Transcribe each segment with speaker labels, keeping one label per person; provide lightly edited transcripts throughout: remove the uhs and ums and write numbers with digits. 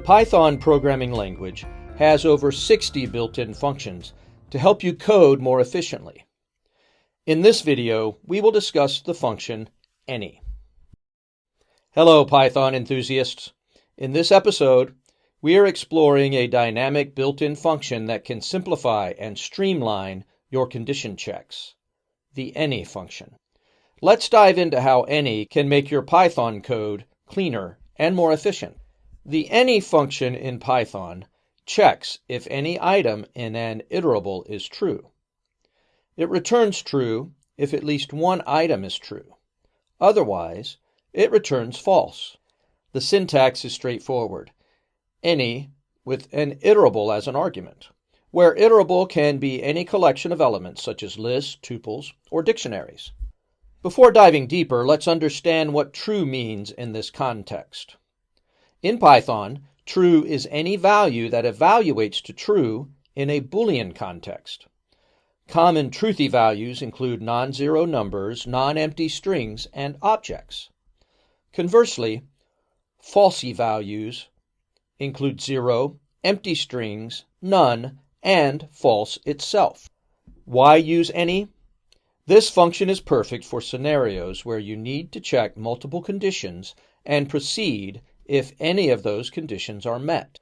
Speaker 1: Python programming language has over 60 built-in functions to help you code more efficiently. In this video, we will discuss the function any. Hello, Python enthusiasts. In this episode, we are exploring a dynamic built-in function that can simplify and streamline your condition checks, the any function. Let's dive into how any can make your Python code cleaner and more efficient. The any function in Python checks if any item in an iterable is true. It returns true if at least one item is true. Otherwise, it returns false. The syntax is straightforward. Any with an iterable as an argument, where iterable can be any collection of elements such as lists, tuples, or dictionaries. Before diving deeper, let's understand what true means in this context. In Python, true is any value that evaluates to true in a Boolean context. Common truthy values include non-zero numbers, non-empty strings, and objects. Conversely, falsy values include 0, empty strings, none, and false itself. Why use any? This function is perfect for scenarios where you need to check multiple conditions and proceed if any of those conditions are met.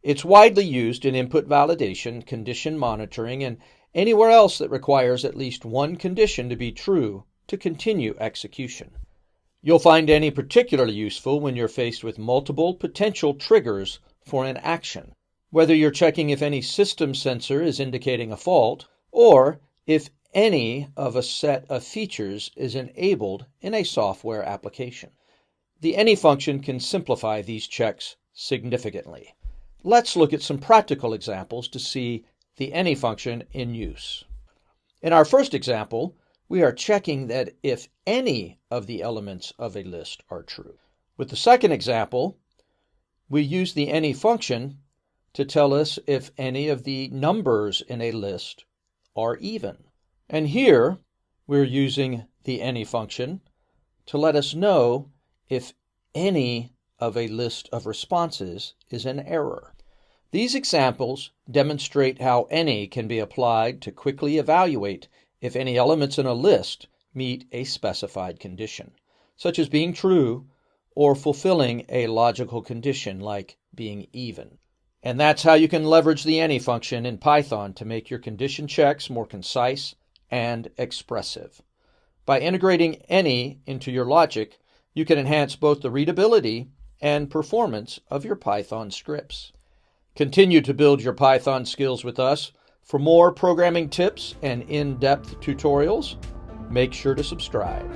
Speaker 1: It's widely used in input validation, condition monitoring, and anywhere else that requires at least one condition to be true to continue execution. You'll find any particularly useful when you're faced with multiple potential triggers for an action, whether you're checking if any system sensor is indicating a fault or if any of a set of features is enabled in a software application. The any function can simplify these checks significantly. Let's look at some practical examples to see the any function in use. In our first example, we are checking that if any of the elements of a list are true. With the second example, we use the any function to tell us if any of the numbers in a list are even. And here, we're using the any function to let us know if any of a list of responses is an error. These examples demonstrate how any can be applied to quickly evaluate if any elements in a list meet a specified condition, such as being true or fulfilling a logical condition like being even. And that's how you can leverage the any function in Python to make your condition checks more concise and expressive. By integrating any into your logic, you can enhance both the readability and performance of your Python scripts. Continue to build your Python skills with us. For more programming tips and in-depth tutorials, make sure to subscribe.